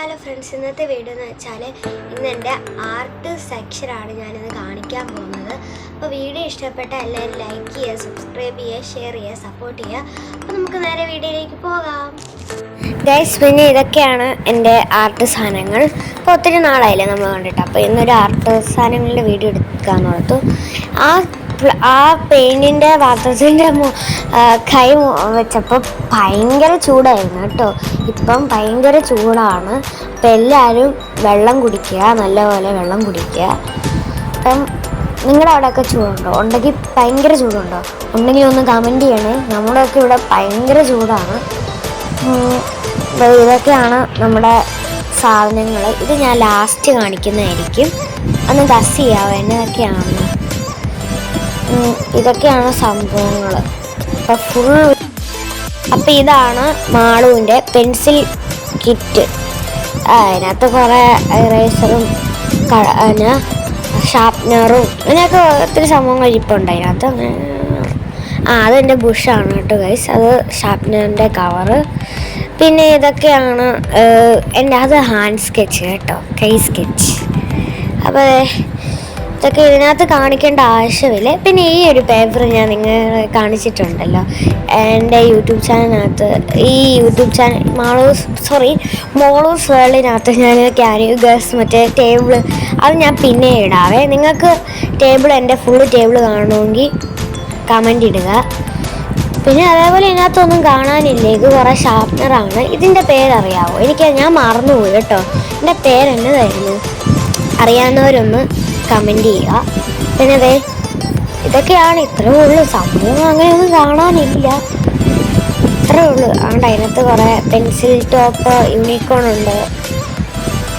Hello friends, ഇന്നത്തെ video എന്ന് വെച്ചാൽ ഇന്ന് എൻ്റെ ആർട്ട് സെക്ഷനാണ് ഞാനിന്ന് കാണിക്കാൻ പോകുന്നത്. അപ്പോൾ വീഡിയോ ഇഷ്ടപ്പെട്ട എല്ലാവരും ലൈക്ക് ചെയ്യുക, സബ്സ്ക്രൈബ് ചെയ്യുക, ഷെയർ ചെയ്യുക, സപ്പോർട്ട് ചെയ്യുക. അപ്പോൾ നമുക്ക് നേരെ വീഡിയോയിലേക്ക് പോകാം. ഗൈസ്, പിന്നെ ഇതൊക്കെയാണ് എൻ്റെ ആർട്ട് സാധനങ്ങൾ. അപ്പോൾ ഒത്തിരി നാളായില്ലേ നമ്മൾ കണ്ടിട്ട്. അപ്പോൾ ഇന്നൊരു ആർട്ട് സാധനങ്ങളുടെ വീഡിയോ എടുക്കാമെന്ന് ഓർത്തു. ആ പെയിൻറ്റിൻ്റെ പാത്രത്തിൻ്റെ കൈ വെച്ചപ്പോൾ ഭയങ്കര ചൂടായിരുന്നു കേട്ടോ. ഇപ്പം ഭയങ്കര ചൂടാണ്. അപ്പം എല്ലാവരും വെള്ളം കുടിക്കുക, നല്ലപോലെ വെള്ളം കുടിക്കുക. അപ്പം നിങ്ങളുടെ അവിടെയൊക്കെ ചൂടുണ്ടോ? ഉണ്ടെങ്കിൽ ഭയങ്കര ചൂടുണ്ടോ? ഉണ്ടെങ്കിൽ ഒന്ന് കമൻറ്റ് ചെയ്യണേ. നമ്മുടെയൊക്കെ ഇവിടെ ഭയങ്കര ചൂടാണ്. ഇതൊക്കെയാണ് നമ്മുടെ സാധനങ്ങൾ. ഇത് ഞാൻ ലാസ്റ്റ് കാണിക്കുന്നതായിരിക്കും. ഒന്ന് ഗസ് ചെയ്യാവോ എന്നതൊക്കെയാണെന്ന്. ഇതൊക്കെയാണ് സംഭവങ്ങൾ. അപ്പം ഇതാണ് മാളുവിൻ്റെ പെൻസിൽ കിറ്റ്. അതിനകത്ത് കുറേ ഇറേസറും ഷാർപ്നറും അങ്ങനെയൊക്കെ ഒത്തിരി സംഭവങ്ങൾ ഇപ്പോൾ ഉണ്ട് അതിനകത്ത്. അതെൻ്റെ ബുഷാണ് കേട്ടോ ഗൈസ്. അത് ഷാർപ്നറിൻ്റെ കവറ്. പിന്നെ ഇതൊക്കെയാണ് അത് ഹാൻഡ് സ്കെച്ച് കേട്ടോ, കൈ സ്കെച്ച്. അപ്പോൾ ഇതൊക്കെ ഇതിനകത്ത് കാണിക്കേണ്ട ആവശ്യമില്ല. പിന്നെ ഈ ഒരു പേപ്പർ ഞാൻ നിങ്ങളെ കാണിച്ചിട്ടുണ്ടല്ലോ എൻ്റെ യൂട്യൂബ് ചാനലിനകത്ത്. ഈ യൂട്യൂബ് ചാനൽ മോളൂസ് വേൾഡിനകത്ത് ഞാൻ ക്യാരി ഗസ് മറ്റേ ടേബിൾ അത് ഞാൻ പിന്നെ ഇടാവേ. നിങ്ങൾക്ക് എൻ്റെ ഫുള്ള് ടേബിൾ കാണണമെങ്കിൽ കമൻ്റ് ഇടുക. പിന്നെ അതേപോലെ ഇതിനകത്തൊന്നും കാണാനില്ല. ഇത് കുറേ ഷാർപ്നറാണ്. ഇതിൻ്റെ പേരറിയാവോ? ഞാൻ മറന്നുപോയി കേട്ടോ. എൻ്റെ പേരെന്നതായിരുന്നു? അറിയാവുന്നവരൊന്ന് കമൻറ്റ് ചെയ്യുക. പിന്നെ ഇതൊക്കെയാണ്. ഇത്രയേ ഉള്ളൂ സംഭവം. അങ്ങനെയൊന്നും കാണാനില്ല. ഇത്രയേ ഉള്ളൂ. അതിനകത്ത് കുറേ പെൻസിൽ ടോപ്പ് യൂണിക്കോൺ ഉണ്ട്.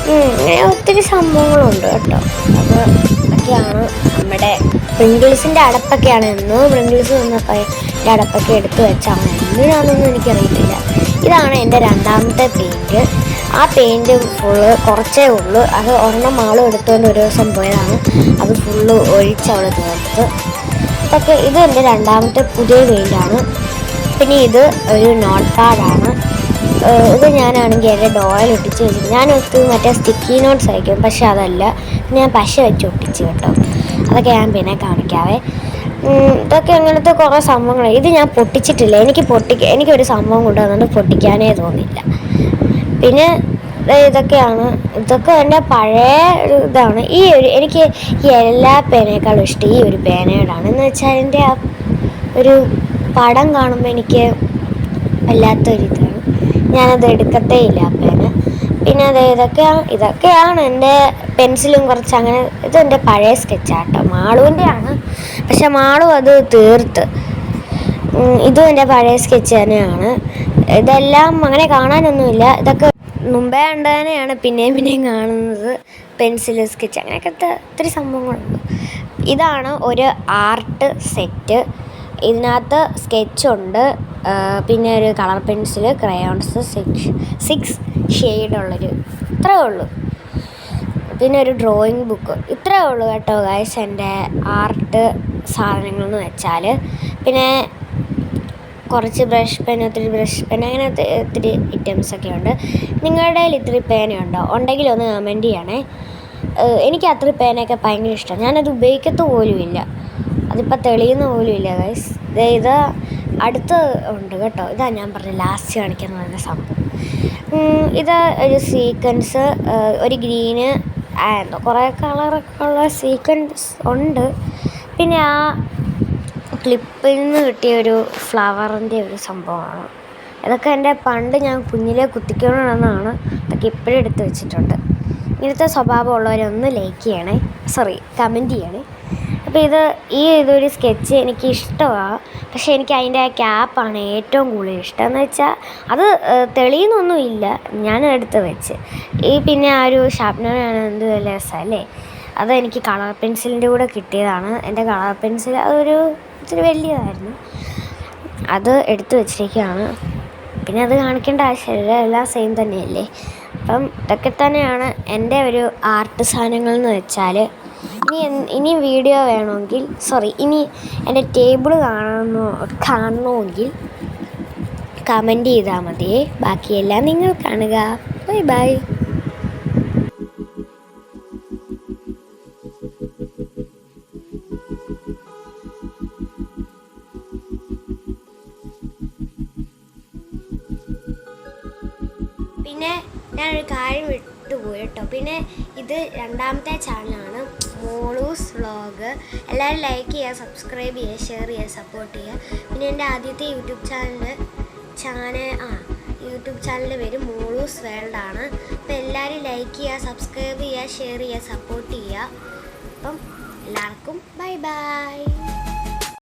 അങ്ങനെ ഒത്തിരി സംഭവങ്ങളുണ്ട് കേട്ടോ. അപ്പോൾ ഇതൊക്കെയാണ് നമ്മുടെ പ്രിങ്കിൾസിൻ്റെ അടപ്പൊക്കെയാണ്. പ്രിങ്കിൾസ് വന്നപ്പോൾ എൻ്റെ അടപ്പൊക്കെ എടുത്തു വെച്ചാണ്. എന്തിനാണെന്നൊന്നും എനിക്കറിയത്തില്ല. ഇതാണ് എൻ്റെ രണ്ടാമത്തെ പെയിൻറ്റ്. ആ പെയിൻറ്റ് ഫുള്ള് കുറച്ചേ ഉള്ളൂ. അത് ഒരെണ്ണം മാളും എടുത്തുകൊണ്ട് ഒരു ദിവസം പോയതാണ്. അത് ഫുള്ള് ഒഴിച്ചവൾ തീർത്ത്. ഇതൊക്കെ ഇത് എൻ്റെ രണ്ടാമത്തെ പുതിയ പെയിൻറ്റാണ്. പിന്നെ ഇത് ഒരു നോട്ട് പാഡാണ്. ഇത് ഞാനാണെങ്കിൽ എൻ്റെ ഡോയിൽ ഒട്ടിച്ച് വെച്ചിട്ട് ഞാൻ മറ്റേ സ്റ്റിക്കി നോട്ട്സ് അയക്കും. പക്ഷെ അതല്ല, ഞാൻ പശ വെച്ച് ഒട്ടിച്ച് കേട്ടോ. അതൊക്കെ ഞാൻ പിന്നെ കാണിക്കാവേ. ഇതൊക്കെ അങ്ങനത്തെ കുറേ സംഭവങ്ങൾ. ഇത് ഞാൻ പൊട്ടിച്ചിട്ടില്ല. എനിക്കൊരു സംഭവം കൊണ്ടുവന്നുകൊണ്ട് പൊട്ടിക്കാനേ തോന്നില്ല. പിന്നെ ഇതൊക്കെയാണ്. ഇതൊക്കെ എൻ്റെ പഴയ ഒരു ഇതാണ്. എനിക്ക് ഈ എല്ലാ പേനയേക്കാളും ഇഷ്ടം ഈ ഒരു പേനയോടാണ്. എന്ന് വെച്ചാൽ അതിൻ്റെ ആ ഒരു പടം കാണുമ്പോൾ എനിക്ക് വല്ലാത്തൊരിതാണ്. ഞാനത് എടുക്കത്തേ ഇല്ല ആ പേന. പിന്നെ ഇതൊക്കെയാണ് എൻ്റെ പെൻസിലും കുറച്ച് അങ്ങനെ. ഇതെൻ്റെ പഴയ സ്കെച്ചാട്ടോ, മാളുവിൻ്റെ ആണ്. പക്ഷെ മാളു അത് തീർത്ത്. ഇതും എൻ്റെ പഴയ സ്കെച്ച് തന്നെയാണ്. ഇതെല്ലാം അങ്ങനെ കാണാനൊന്നുമില്ല. ഇതൊക്കെ മുമ്പേ കണ്ടതന്നെയാണ് പിന്നെയും കാണുന്നത്. പെൻസിൽ സ്കെച്ച് അങ്ങനെയൊക്കെ ഒത്തിരി സംഭവങ്ങളുണ്ട്. ഇതാണ് ഒരു ആർട്ട് സെറ്റ്. ഇതിനകത്ത് സ്കെച്ചുണ്ട്, പിന്നെ ഒരു കളർ പെൻസിൽ, ക്രയോൺസ് 6 ഷെയ്ഡുള്ളൊരു ഇത്രയേ ഉള്ളൂ. പിന്നെ ഒരു ഡ്രോയിങ് ബുക്ക്. ഇത്രയേ ഉള്ളൂ കേട്ടോ ഗൈസ് എൻ്റെ ആർട്ട് സാധനങ്ങളെന്ന് വെച്ചാൽ. പിന്നെ കുറച്ച് ഒത്തിരി ബ്രഷ് പെൻ അങ്ങനെ ഒത്തിരി ഐറ്റംസൊക്കെ ഉണ്ട്. നിങ്ങളുടെ കയ്യിൽ ഇത്തിരി പേനയുണ്ടോ? ഉണ്ടെങ്കിൽ ഒന്ന് കമൻറ്റ് ചെയ്യണേ. എനിക്ക് അത്ര പേനയൊക്കെ ഭയങ്കര ഇഷ്ടമാണ്. ഞാനത് ഉപയോഗിക്കത്ത് പോലുമില്ല. അതിപ്പോൾ തെളിയുന്ന പോലുമില്ല ഗൈസ്. ഇത് അടുത്ത് ഉണ്ട് കേട്ടോ. ഇതാ ഞാൻ പറഞ്ഞ ലാസ്റ്റ് കാണിക്കാൻ പറഞ്ഞ സംഭവം. ഇത് ഒരു സീക്വൻസ്, ഒരു ഗ്രീന് കുറേ കളറൊക്കെ ഉള്ള സീക്വൻസ് ഉണ്ട്. പിന്നെ ആ ക്ലിപ്പിൽ നിന്ന് കിട്ടിയ ഒരു ഫ്ലവറിൻ്റെ ഒരു സംഭവമാണ്. ഇതൊക്കെ എൻ്റെ പണ്ട് ഞാൻ കുഞ്ഞിലെ കുത്തിക്കൊണ്ടെന്നാണ്. ഇതൊക്കെ ഇപ്പോഴും എടുത്ത് വെച്ചിട്ടുണ്ട്. ഇങ്ങനത്തെ സ്വഭാവമുള്ളവരൊന്ന് ലൈക്ക് ചെയ്യണേ, കമൻറ്റ് ചെയ്യണേ. അപ്പോൾ ഇതൊരു സ്കെച്ച് എനിക്ക് ഇഷ്ടമാണ്. പക്ഷേ എനിക്ക് അതിൻ്റെ ആ ക്യാപ്പാണ് ഏറ്റവും കൂടുതൽ ഇഷ്ടം. എന്ന് വെച്ചാൽ അത് തെളിയുന്നൊന്നുമില്ല. ഞാൻ എടുത്ത് വെച്ച് പിന്നെ ആ ഒരു ഷാർപ്നറാണ്. എന്ത് രസമല്ലേ. അതെനിക്ക് കളർ പെൻസിലിൻ്റെ കൂടെ കിട്ടിയതാണ്. എൻ്റെ കളർ പെൻസിൽ ഇത്തിരി വലിയതായിരുന്നു. അത് എടുത്തു വെച്ചിരിക്കുകയാണ്. പിന്നെ അത് കാണിക്കേണ്ട ആവശ്യമില്ല, എല്ലാം സെയിം തന്നെയല്ലേ. അപ്പം ഇതൊക്കെ തന്നെയാണ് എൻ്റെ ഒരു ആർട്ട് സാധനങ്ങൾ എന്ന് വെച്ചാൽ. ഇനി വീഡിയോ വേണമെങ്കിൽ ഇനി എൻ്റെ ടേബിൾ കാണണമെങ്കിൽ കമൻറ്റ് ചെയ്താൽ മതിയേ. ബാക്കിയെല്ലാം നിങ്ങൾ കാണുക. ബൈ. പിന്നെ ഞാനൊരു കാര്യം വിട്ടുപോയി കേട്ടോ. പിന്നെ ഇത് രണ്ടാമത്തെ ചാനലാണ്, മോളൂസ് വ്ളോഗ്. എല്ലാവരും ലൈക്ക് ചെയ്യുക, സബ്സ്ക്രൈബ് ചെയ്യുക, ഷെയർ ചെയ്യുക, സപ്പോർട്ട് ചെയ്യുക. പിന്നെ എൻ്റെ ആദ്യത്തെ യൂട്യൂബ് ചാനലിൻ്റെ പേര് മോളൂസ് വേൾഡ് ആണ്. അപ്പോൾ എല്ലാവരും ലൈക്ക് ചെയ്യുക, സബ്സ്ക്രൈബ് ചെയ്യുക, ഷെയർ ചെയ്യുക, സപ്പോർട്ട് ചെയ്യുക. അപ്പം എല്ലാവർക്കും ബൈ ബൈ.